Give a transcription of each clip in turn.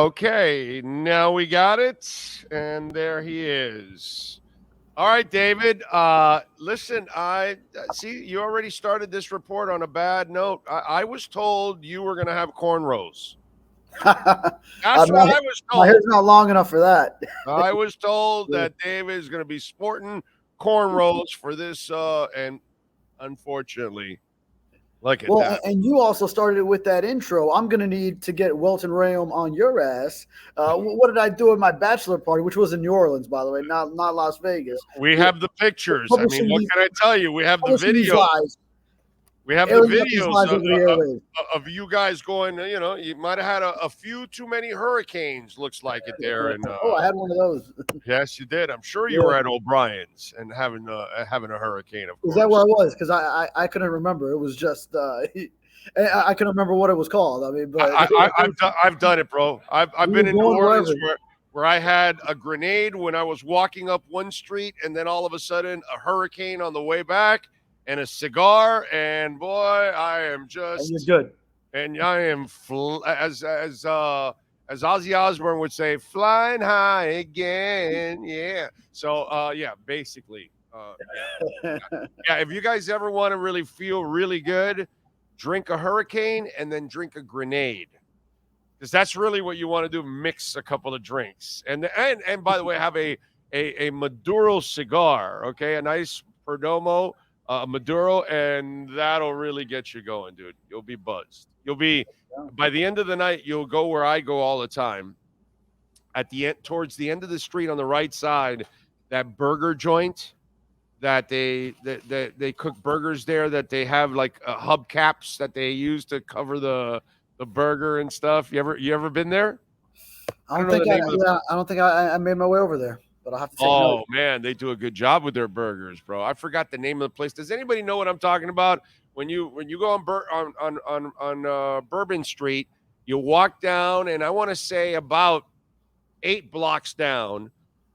Okay, now we got it, and there he is. All right, David. Listen, I see you already started this report on a bad note. I was told you were going to have cornrows. That's what I was My hair's told. not long enough for that. I was told that David is going to be sporting cornrows for this, and unfortunately, look at that. And you also started it with that intro. I'm going to need to get Welt Rheaume on your ass. What did I do at my bachelor party, which was in New Orleans, by the way, not Las Vegas? We have the pictures. I mean, what can I tell you? We have the videos. We have the videos of you guys going, you might have had a few too many hurricanes, looks like it there. And I had one of those. Yes, you did. I'm sure you were at O'Brien's and having a hurricane, of course. Is that where I was? Because I couldn't remember. It was just, I couldn't remember what it was called. I mean, but I've done it, bro. I've been in New Orleans where I had a grenade when I was walking up one street, and then all of a sudden a hurricane on the way back, and a cigar, and boy, I am just. And you're good. And I am as Ozzy Osbourne would say, flying high again. Yeah. So basically, if you guys ever want to really feel really good, drink a hurricane and then drink a grenade, because that's really what you want to do. Mix a couple of drinks, and by the way, have a Maduro cigar. Okay, a nice Perdomo. Maduro, and that'll really get you going, dude. You'll be buzzed. You'll be, by the end of the night, you'll go where I go all the time. At the end, towards the end of the street on the right side, that burger joint that they cook burgers there, that they have like hubcaps that they use to cover the burger and stuff. You ever been there? I don't think I made my way over there. But I'll have to take note. Man, they do a good job with their burgers, bro. I forgot the name of the place. Does anybody know what I'm talking about? When you go on Bourbon Street, you walk down, and I want to say about 8 blocks down,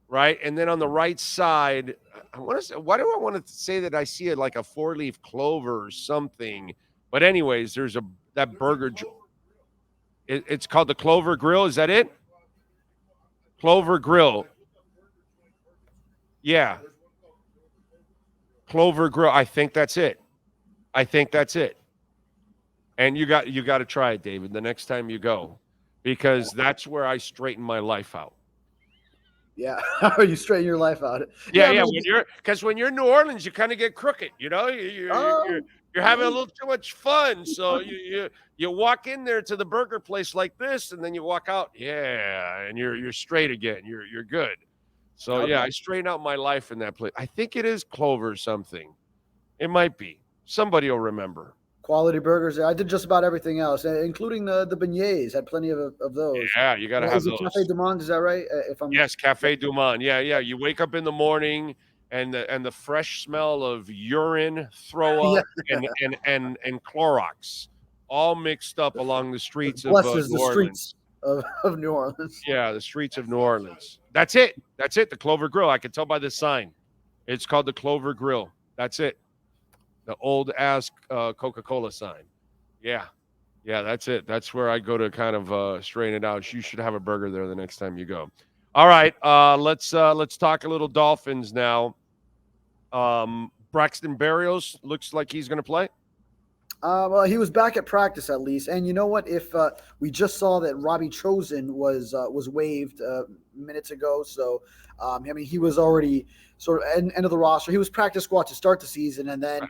right? And then on the right side, I want to say, why do I want to say that I see it like a 4-leaf clover or something? But anyways, there's that burger. It's called the Clover Grill. Is that it? Clover Grill. Yeah. Clover Grill. I think that's it. And you got to try it, David, the next time you go, because that's where I straighten my life out. Yeah. You straighten your life out. Yeah. When you're in New Orleans, you kind of get crooked, you're having a little too much fun. So you walk in there to the burger place like this, and then you walk out. Yeah. And you're straight again. You're good. So, I straighten out my life in that place. I think it is Clover something. It might be. Somebody will remember. Quality burgers. I did just about everything else, including the beignets. Had plenty of those. Yeah, you got to have those. Cafe Du Monde, is that right? Yes, Cafe Du Monde. Yeah. You wake up in the morning, and the fresh smell of urine, throw up, and Clorox, all mixed up along the streets of New Orleans. Of New Orleans. Yeah, the streets of New Orleans. That's it. The Clover Grill. I can tell by the sign. It's called the Clover Grill. That's it. The old ass Coca-Cola sign. Yeah, that's it. That's where I go to kind of straighten it out. You should have a burger there the next time you go. All right, let's talk a little Dolphins now. Braxton Berrios looks like he's going to play. Well, he was back at practice at least, and you know what? If we just saw that Robbie Chosen was waived minutes ago, so he was already sort of end of the roster. He was practice squad to start the season, and then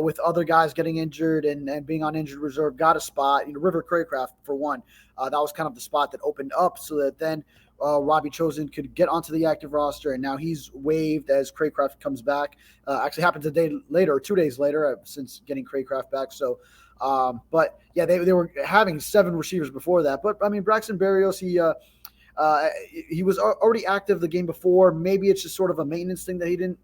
with other guys getting injured and being on injured reserve, got a spot. River Craycraft for one, that was kind of the spot that opened up, so that then Robbie Chosen could get onto the active roster, and now he's waived as Craycraft comes back. Actually happens a day later, or 2 days later, since getting Craycraft back. So, but yeah, they were having 7 receivers before that. But Braxton Berrios, he was already active the game before. Maybe it's just sort of a maintenance thing that he didn't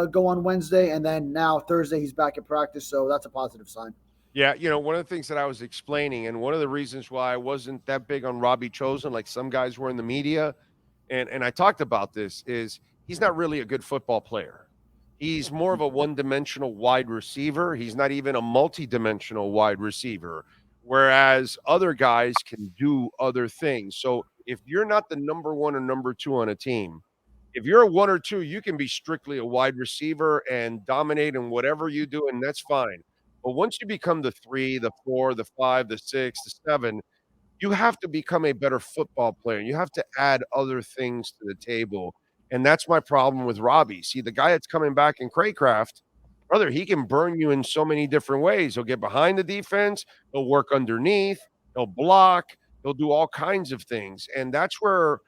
go on Wednesday, and then now Thursday he's back at practice. So that's a positive sign. Yeah, one of the things that I was explaining, and one of the reasons why I wasn't that big on Robbie Chosen, like some guys were in the media, and I talked about this, is he's not really a good football player. He's more of a one-dimensional wide receiver. He's not even a multi-dimensional wide receiver. whereas other guys can do other things. So if you're not the number one or number two on a team, if you're a one or two, you can be strictly a wide receiver and dominate in whatever you do, and that's fine. But once you become the three, the four, the five, the six, the seven, you have to become a better football player. You have to add other things to the table, and that's my problem with Robbie. See, the guy that's coming back in Craycraft, brother, he can burn you in so many different ways. He'll get behind the defense, he'll work underneath, he'll block, he'll do all kinds of things, and that's where,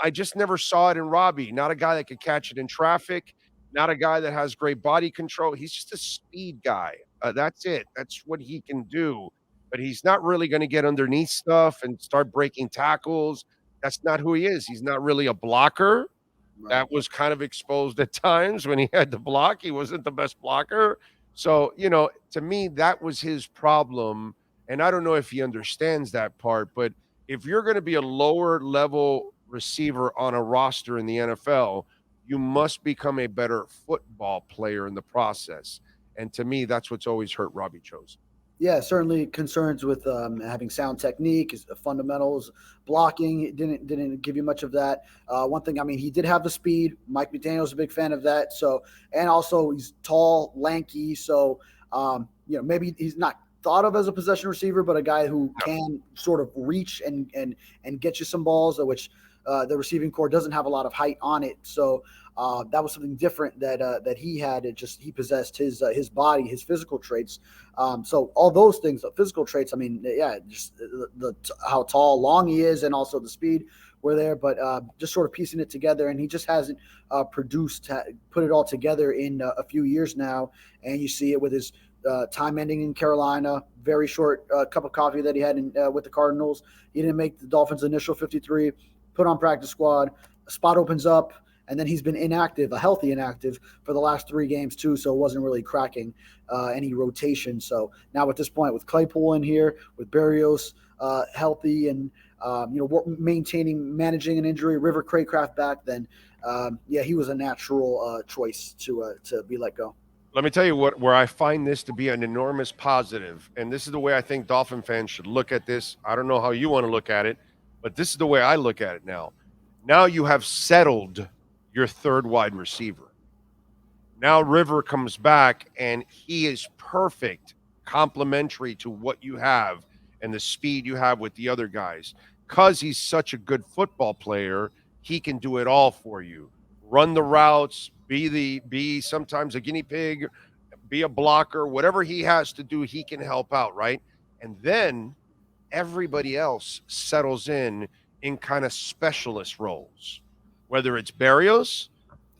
I just never saw it in Robbie. Not a guy that could catch it in traffic, not a guy that has great body control. He's just a speed guy. That's it. That's what he can do, but he's not really gonna get underneath stuff and start breaking tackles. That's not who he is. He's not really a blocker. Right. That was kind of exposed at times when he had to block. He wasn't the best blocker. So, to me, that was his problem. And I don't know if he understands that part, but if you're going to be a lower level receiver on a roster in the NFL, you must become a better football player in the process. And to me, that's what's always hurt Robbie Chosen. Yeah, certainly concerns with having sound technique, his fundamentals, blocking. It didn't give you much of that. One thing, I mean, he did have the speed. Mike McDaniel's a big fan of that. So, and also he's tall, lanky. So, maybe he's not thought of as a possession receiver, but a guy who can sort of reach and get you some balls, which the receiving core doesn't have a lot of height on it. So that was something different that he had. He possessed his body, his physical traits. So all those things, the physical traits. I mean, yeah, just how tall, long he is, and also the speed were there. But just sort of piecing it together, and he just hasn't put it all together in a few years now. And you see it with his time ending in Carolina, very short cup of coffee that he had with the Cardinals. He didn't make the Dolphins' initial 53, put on practice squad, a spot opens up, and then he's been inactive, a healthy inactive, for the last 3 games too, so it wasn't really cracking any rotation. So now at this point, with Claypool in here, with Berrios healthy and managing an injury, River Craycraft back, then he was a natural choice to be let go. Let me tell you where I find this to be an enormous positive, and this is the way I think Dolphin fans should look at this. I don't know how you want to look at it, but this is the way I look at it now. Now you have settled your third wide receiver. Now River comes back, and he is perfect, complementary to what you have and the speed you have with the other guys. Because he's such a good football player, he can do it all for you. Run the routes, be sometimes a guinea pig, be a blocker, whatever he has to do, he can help out, right? And then everybody else settles in kind of specialist roles, whether it's Berrios,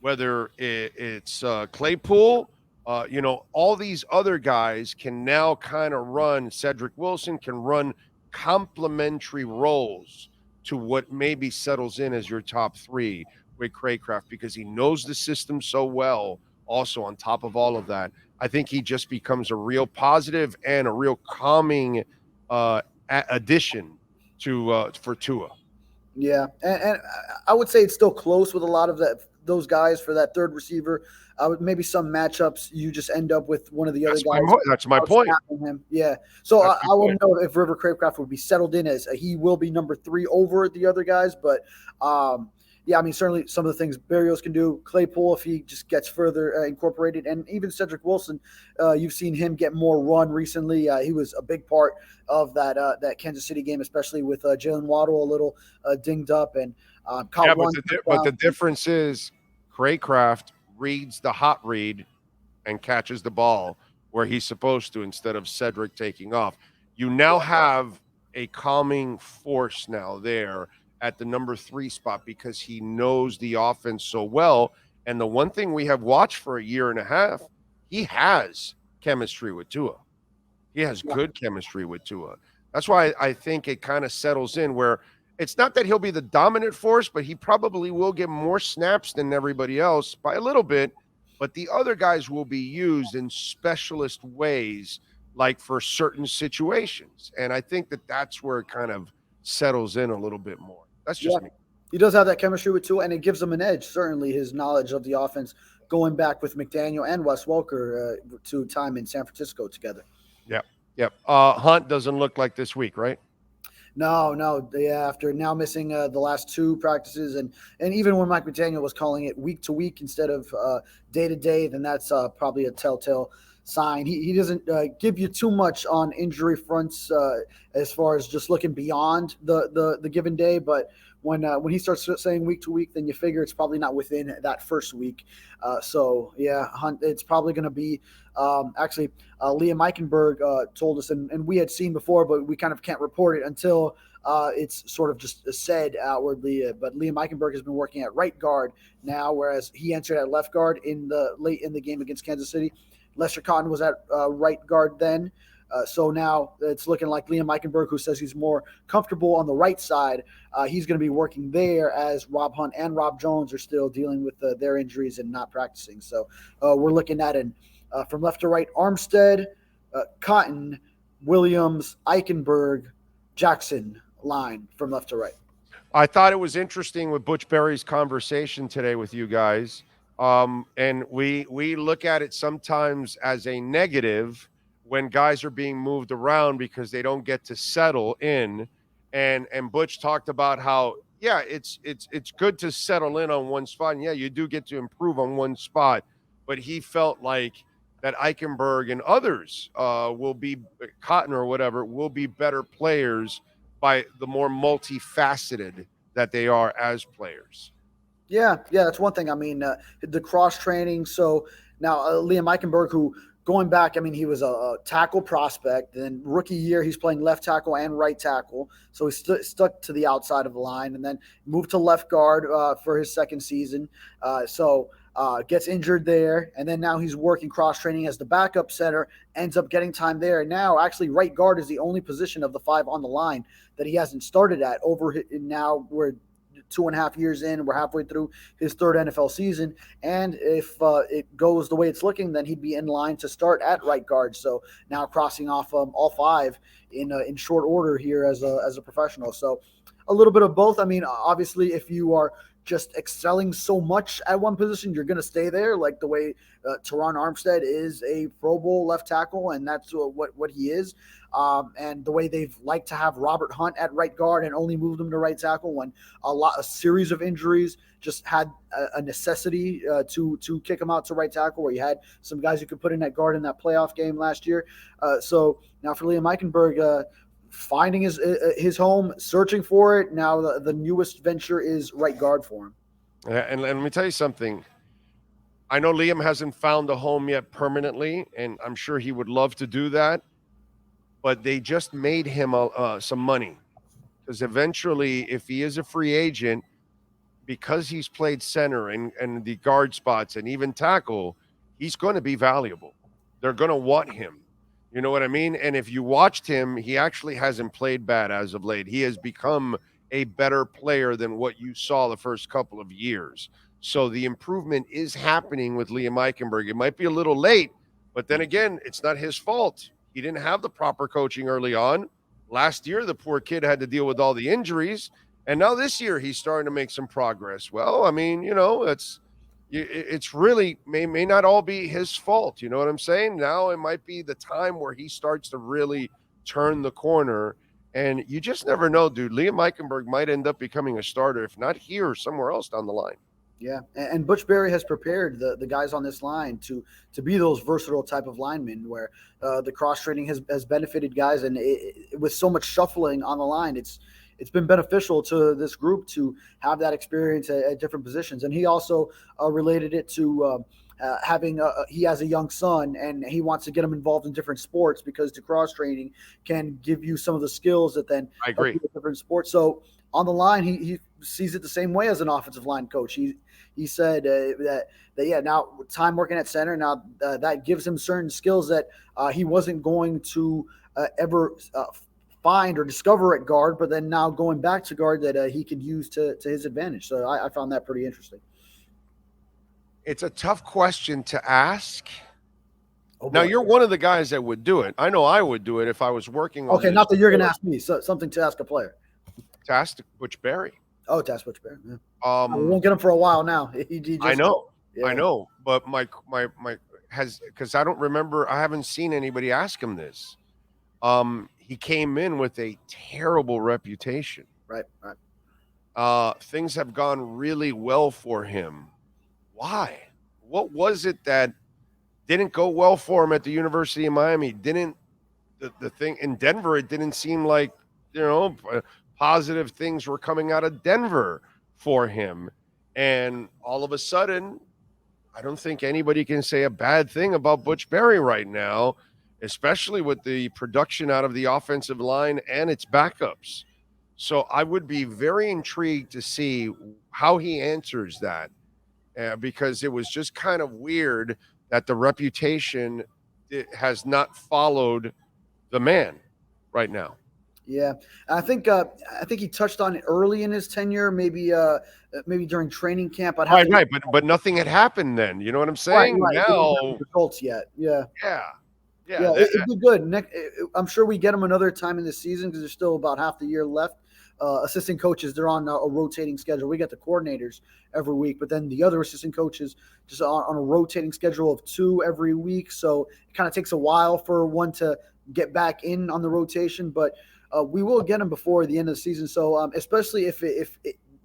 whether it's Claypool, all these other guys can now kind of run. Cedric Wilson can run complementary roles to what maybe settles in as your top 3 with Craycraft, because he knows the system so well. Also, on top of all of that, I think he just becomes a real positive and a real calming addition for Tua. Yeah, and I would say it's still close with a lot of those guys for that third receiver. Maybe some matchups you just end up with one of the other guys. That's my point. Him. Yeah, so I wouldn't know if River Craycraft would be settled in as he will be number 3 over the other guys, but I mean, certainly some of the things Berrios can do, Claypool, if he just gets further incorporated, and even Cedric Wilson, you've seen him get more run recently. He was a big part of that Kansas City game, especially with Jalen Waddle a little dinged up. And but the difference is Craycraft reads the hot read and catches the ball where he's supposed to, instead of Cedric taking off. You now have a calming force now there at the number 3 spot, because he knows the offense so well. And the one thing we have watched for a year and a half, he has chemistry with Tua. He has good chemistry with Tua. That's why I think it kind of settles in where it's not that he'll be the dominant force, but he probably will get more snaps than everybody else by a little bit. But the other guys will be used in specialist ways, like for certain situations. And I think that's where it kind of settles in a little bit more. That's just me. He does have that chemistry with Tua, and it gives him an edge. Certainly his knowledge of the offense, going back with McDaniel and Wes Welker to time in San Francisco together. Yeah. Yep. Hunt doesn't look like this week, right? No. Yeah, after now missing the last two practices, and even when Mike McDaniel was calling it week to week instead of day to day, then that's probably a telltale sign. He doesn't give you too much on injury fronts as far as just looking beyond the given day, but when he starts saying week to week, then you figure it's probably not within that first week. So yeah, Hunt, it's probably going to be actually Liam Eichenberg told us, and we had seen before, but we kind of can't report it until it's sort of just said outwardly. But Liam Eichenberg has been working at right guard now, whereas he entered at left guard in the late in the game against Kansas City. Lester Cotton was at right guard then. So now it's looking like Liam Eichenberg, who says he's more comfortable on the right side, he's going to be working there as Rob Hunt and Rob Jones are still dealing with their injuries and not practicing. So we're looking at from left to right, Armstead, Cotton, Williams, Eichenberg, Jackson line from left to right. I thought it was interesting with Butch Berry's conversation today with you guys. And we look at it sometimes as a negative when guys are being moved around because they don't get to settle in. And Butch talked about how, yeah, it's good to settle in on one spot. And yeah, you do get to improve on one spot. But he felt like that Eichenberg and others will be, Cotton or whatever, will be better players by the more multifaceted that they are as players. Yeah, that's one thing. I mean, the cross training. So now Liam Eichenberg, who going back, I mean, he was a tackle prospect. Then rookie year, he's playing left tackle and right tackle. So he stuck to the outside of the line, and then moved to left guard for his second season. Gets injured there, and then now he's working cross training as the backup center. Ends up getting time there, and now actually right guard is the only position of the five on the line that he hasn't started at. Now we're 2.5 years in. We're halfway through his third NFL season. And if it goes the way it's looking, then he'd be in line to start at right guard. So now crossing off all five in short order here as a professional. So a little bit of both. I mean, obviously, if you are just excelling so much at one position, you're going to stay there, like the way Teron Armstead is a Pro Bowl left tackle, and that's what he is. And the way they've liked to have Robert Hunt at right guard and only moved him to right tackle when a series of injuries just had a necessity to kick him out to right tackle, where you had some guys you could put in at guard in that playoff game last year. So now for Liam Eichenberg, finding his home, searching for it. Now the newest venture is right guard for him. And let me tell you something. I know Liam hasn't found a home yet permanently, and I'm sure he would love to do that. But they just made him some money, because eventually, if he is a free agent, because he's played center and the guard spots and even tackle, he's going to be valuable. They're going to want him. You know what I mean? And if you watched him, he actually hasn't played bad as of late. He has become a better player than what you saw the first couple of years. So the improvement is happening with Liam Eichenberg. It might be a little late, but then again, it's not his fault. He didn't have the proper coaching early on. Last year, the poor kid had to deal with all the injuries. And now this year, he's starting to make some progress. Well, I mean, it's really may not all be his fault. You know what I'm saying? Now it might be the time where he starts to really turn the corner. And you just never know, dude. Liam Eichenberg might end up becoming a starter, if not here, somewhere else down the line. Yeah, and Butch Berry has prepared the guys on this line to be those versatile type of linemen, where the cross training has benefited guys, and with so much shuffling on the line, it's been beneficial to this group to have that experience at different positions. And he also related it to he has a young son, and he wants to get him involved in different sports, because the cross training can give you some of the skills that then I agree different sports. So on the line, he sees it the same way as an offensive line coach. He said that now time working at center, now that gives him certain skills that he wasn't going to ever find or discover at guard, but then now going back to guard that he could use to his advantage. So I found that pretty interesting. It's a tough question to ask. Now, you're one of the guys that would do it. I know I would do it if I was working on Okay, not that you're going to ask me. So something to ask a player. To ask Butch Berry. Oh, to ask Butch Berry. Yeah. We won't get him for a while now. I know. But my has, because I don't remember, I haven't seen anybody ask him this. he came in with a terrible reputation. Right. Things have gone really well for him. Why? What was it that didn't go well for him at the University of Miami? Didn't the thing in Denver? It didn't seem like positive things were coming out of Denver for him, and all of a sudden, I don't think anybody can say a bad thing about Butch Berry right now, especially with the production out of the offensive line and its backups. So I would be very intrigued to see how he answers that, because it was just kind of weird that the reputation has not followed the man right now. Yeah, I think he touched on it early in his tenure, maybe during training camp. Right, but nothing had happened then. You know what I'm saying? Right. Now, results yet? Yeah. That, It'd be good. I'm sure we get him another time in the season because there's still about half the year left. Assistant coaches, they're on a rotating schedule. We get the coordinators every week, but then the other assistant coaches just on a rotating schedule of 2 every week. So it kind of takes a while for one to get back in on the rotation, but we will get him before the end of the season. So especially if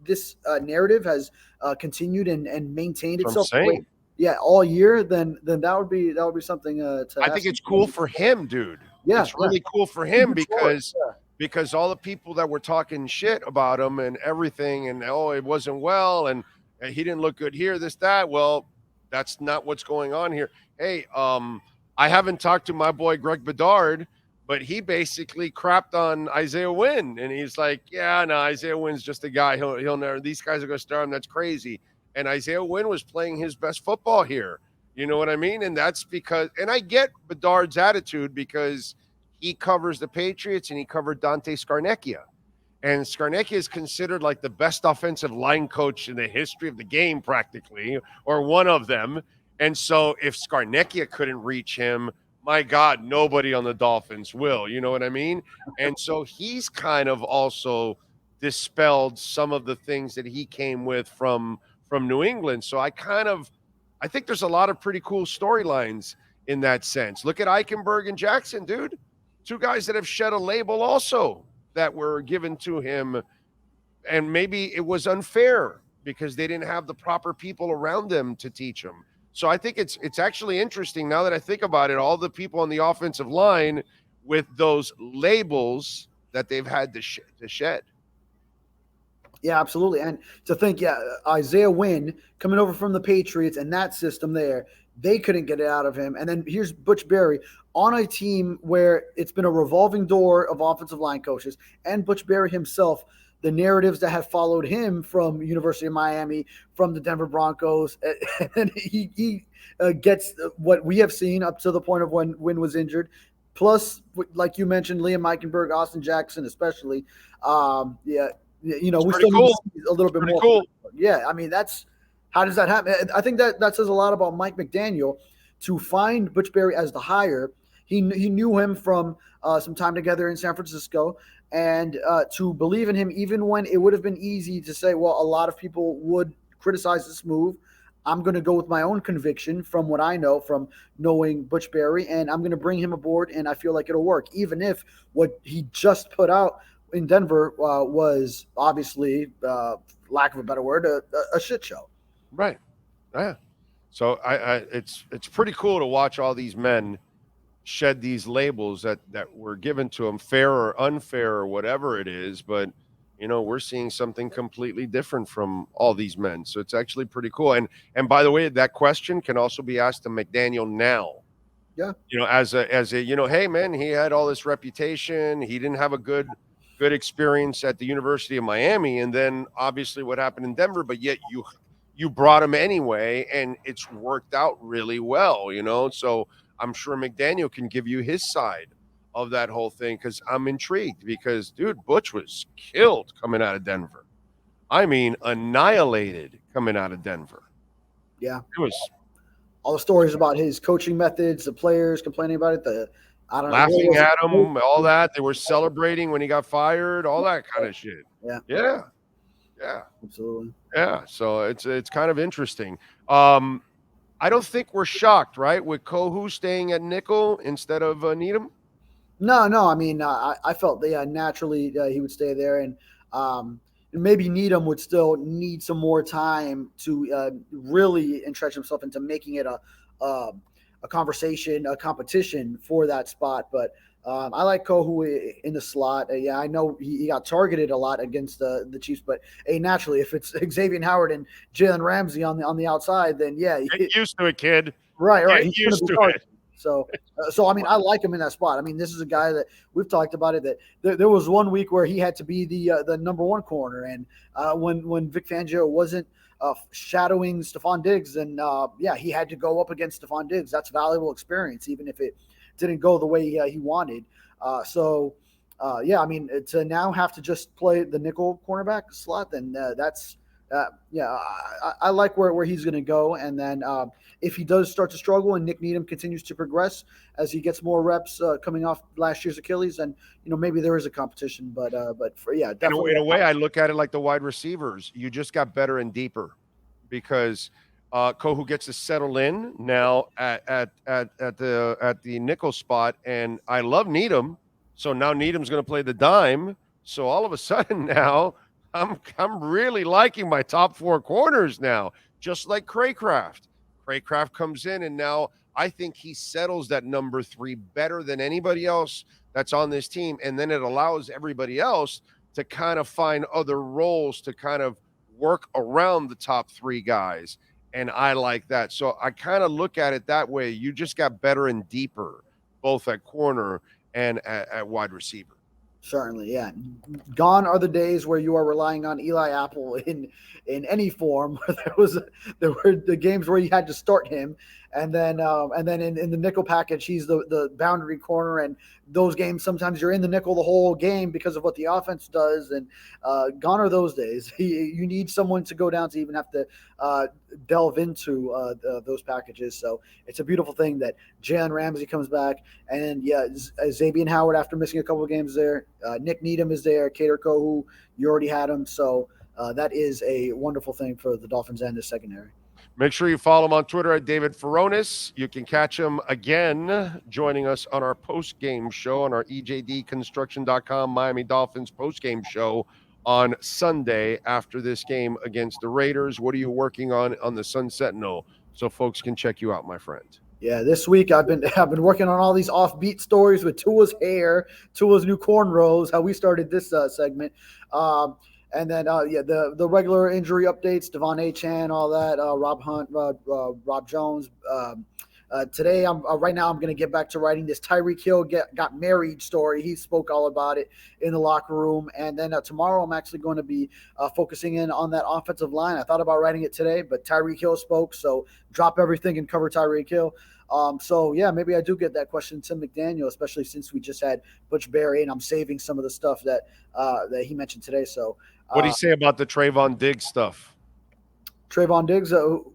this narrative has continued and maintained itself, all year, then that would be something. I think it's cool for him, dude. Yeah, it's really cool for him because all the people that were talking shit about him and everything, and it wasn't well, and he didn't look good here, this, that. Well, that's not what's going on here. Hey, I haven't talked to my boy Greg Bedard, but he basically crapped on Isaiah Wynn, and he's like, "Yeah, no, Isaiah Wynn's just a guy. He'll never. These guys are going to start him. That's crazy." And Isaiah Wynn was playing his best football here. You know what I mean? And that's because, and I get Bedard's attitude because he covers the Patriots and he covered Dante Scarnecchia. And Scarnecchia is considered like the best offensive line coach in the history of the game, practically, or one of them. And so if Scarnecchia couldn't reach him, my God, nobody on the Dolphins will. You know what I mean? And so he's kind of also dispelled some of the things that he came with from New England. So I think there's a lot of pretty cool storylines in that sense. Look at Eichenberg and Jackson, dude. 2 guys that have shed a label also that were given to him. And maybe it was unfair because they didn't have the proper people around them to teach them. So I think it's actually interesting now that I think about it, all the people on the offensive line with those labels that they've had to shed. Yeah, absolutely. And to think, Isaiah Wynn coming over from the Patriots and that system there, they couldn't get it out of him. And then here's Butch Berry on a team where it's been a revolving door of offensive line coaches, and Butch Berry himself, the narratives that have followed him from University of Miami, from the Denver Broncos, and he gets what we have seen up to the point of when Wynn was injured. Plus, like you mentioned, Liam Eichenberg, Austin Jackson, especially. We still need to see a little bit more. Cool. Yeah, I mean, how does that happen? I think that says a lot about Mike McDaniel to find Butch Berry as the hire. He knew him from some time together in San Francisco, and to believe in him even when it would have been easy to say, well, a lot of people would criticize this move. I'm going to go with my own conviction from what I know from knowing Butch Berry, and I'm going to bring him aboard, and I feel like it'll work, even if what he just put out in Denver was obviously, lack of a better word, a shit show. Right. Yeah. So it's pretty cool to watch all these men shed these labels that were given to them, fair or unfair or whatever it is. But, we're seeing something completely different from all these men. So it's actually pretty cool. And by the way, that question can also be asked to McDaniel now. Yeah. As a, hey man, he had all this reputation. He didn't have a good experience at the University of Miami. And then obviously what happened in Denver, but yet you brought him anyway, and it's worked out really well, So I'm sure McDaniel can give you his side of that whole thing, because I'm intrigued because, dude, Butch was killed coming out of Denver. I mean, annihilated coming out of Denver. Yeah. It was all the stories about his coaching methods, the players complaining about it, laughing at him, all that. They were celebrating when he got fired, all that kind of shit. Yeah. Absolutely. Yeah, so it's kind of interesting. I don't think we're shocked, right, with Kohu staying at nickel instead of Needham. No. I mean, I felt that naturally he would stay there, and maybe Needham would still need some more time to really entrench himself into making it a, a conversation, a competition for that spot. But I like Kohu in the slot. Yeah, I know he got targeted a lot against the Chiefs, but hey, naturally, if it's Xavier Howard and Jalen Ramsey on the outside, then yeah, Get used to it, kid. right, Get he's going to used be to targeted. it. So I mean, I like him in that spot. I mean, this is a guy that we've talked about it. That there was one week where he had to be the number one corner, and when Vic Fangio wasn't shadowing Stephon Diggs, and yeah, he had to go up against Stephon Diggs. That's valuable experience, even if it didn't go the way he wanted. Yeah, I mean, to now have to just play the nickel cornerback slot, then that's yeah, I like where he's going to go. And then if he does start to struggle and Nick Needham continues to progress as he gets more reps coming off last year's Achilles, then maybe there is a competition. But for yeah, definitely In a way, I look at it like the wide receivers. You just got better and deeper because Kohu gets to settle in now at the nickel spot, and I love Needham. So now Needham's going to play the dime. So all of a sudden now I'm really liking my top four corners now, just like Craycraft. Craycraft comes in, and now I think he settles that number 3 better than anybody else that's on this team, and then it allows everybody else to kind of find other roles to kind of work around the top 3 guys. And I like that. So I kind of look at it that way. You just got better and deeper, both at corner and at wide receiver. Certainly, yeah. Gone are the days where you are relying on Eli Apple in any form. There were the games where you had to start him, and then in the nickel package, he's the boundary corner. And those games, sometimes you're in the nickel the whole game because of what the offense does. And gone are those days. You need someone to go down to even have to delve into those packages. So it's a beautiful thing that Jalen Ramsey comes back, and yeah, Xavier Howard after missing a couple of games there. Nick Needham is there. Kader Kohu, you already had him. So that is a wonderful thing for the Dolphins and the secondary. Make sure you follow him on Twitter at David Furones. You can catch him again joining us on our post-game show on our EJDconstruction.com Miami Dolphins post-game show on Sunday after this game against the Raiders. What are you working on the Sun Sentinel so folks can check you out, my friend? Yeah, this week I've been working on all these offbeat stories with Tua's hair, Tua's new cornrows, how we started this segment. And then, yeah, the regular injury updates, Devon Achane, all that, Rob Hunt, Rob Jones. Today, right now, I'm going to get back to writing this Tyreek Hill got married story. He spoke all about it in the locker room. And then tomorrow, I'm actually going to be focusing in on that offensive line. I thought about writing it today, but Tyreek Hill spoke, so drop everything and cover Tyreek Hill. So, yeah, maybe I do get that question to McDaniel, especially since we just had Butch Berry, and I'm saving some of the stuff that he mentioned today. So, what do you say about the Trayvon Diggs stuff? Trayvon Diggs, no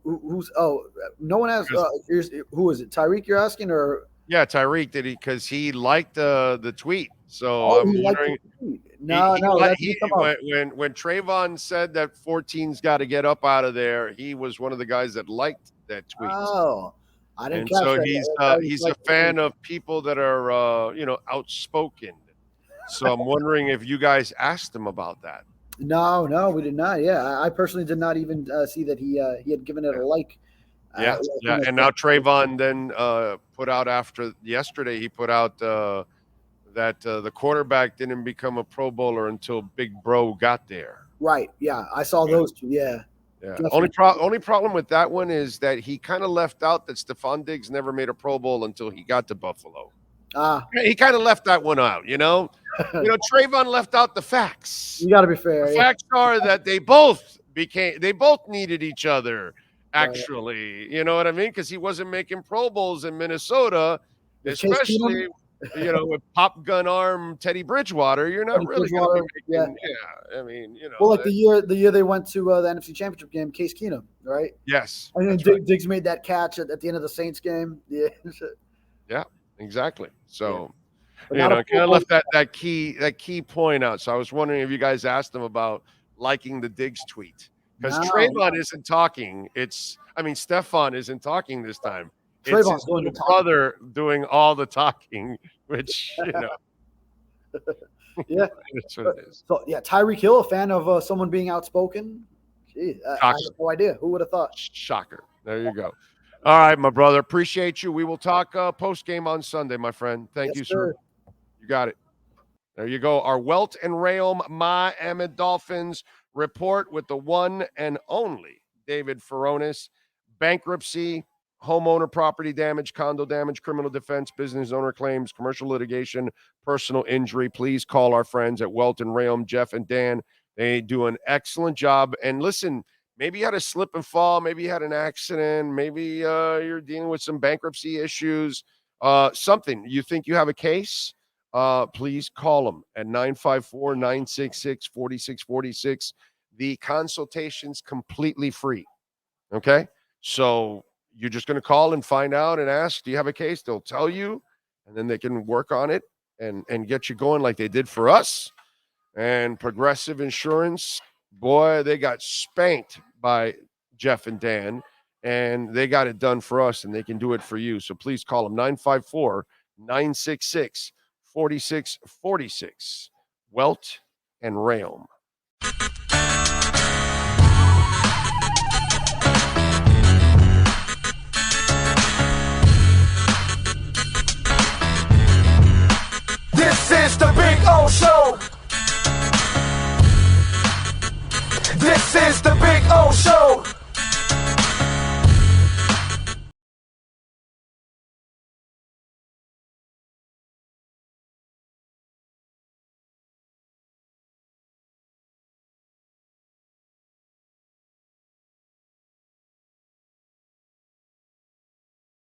one has. Who is it? Tyreek, you're asking, or yeah, Tyreek did he because he liked the tweet. So I'm wondering. No, when Trayvon said that 14's got to get up out of there, he was one of the guys that liked that tweet. Oh, I didn't. And so he's a fan of people that are outspoken. So I'm wondering if you guys asked him about that. No, we did not. Yeah, I personally did not even see that he had given it a like. Yeah. And now Trayvon then put out after yesterday. He put out that the quarterback didn't become a Pro Bowler until Big Bro got there. Right. Yeah, I saw those two. Yeah. Yeah. Only problem with that one is that he kind of left out that Stephon Diggs never made a Pro Bowl until he got to Buffalo. He kind of left that one out, Trayvon left out the facts. You got to be fair. The facts are that they both needed each other, actually. You know what I mean? Because he wasn't making Pro Bowls in Minnesota, especially, with pop gun arm Teddy Bridgewater. You're not really going to be making, I mean, Well, like the year they went to the NFC Championship game, Case Keenum, right? Yes. And then Diggs made that catch at the end of the Saints game. Yeah. Yeah. Exactly. So, kind of left that key point out. So I was wondering if you guys asked him about liking the Diggs tweet because Trayvon isn't talking. Stephon isn't talking this time. It's Trayvon's his doing the little talking. brother doing all the talking, which, Yeah. that's what it is. So, yeah, Tyreek Hill, a fan of someone being outspoken. Gee, I have no idea. Who would have thought? Shocker. There you go. All right, my brother. Appreciate you. We will talk post-game on Sunday, my friend. Thank you, sir. You got it. There you go. Our Welt and Rheaume Miami Dolphins report with the one and only David Furones. Bankruptcy, homeowner property damage, condo damage, criminal defense, business owner claims, commercial litigation, personal injury. Please call our friends at Welt and Rheaume, Jeff and Dan. They do an excellent job. And listen, maybe you had a slip and fall. Maybe you had an accident. Maybe you're dealing with some bankruptcy issues. Something. You think you have a case? Please call them at 954-966-4646. The consultation's completely free. Okay? So you're just going to call and find out and ask, do you have a case? They'll tell you, and then they can work on it and get you going like they did for us. And Progressive Insurance, boy, they got spanked by Jeff and Dan, and they got it done for us, and they can do it for you. So please call them 954-966-4646. Welt and Rheaume.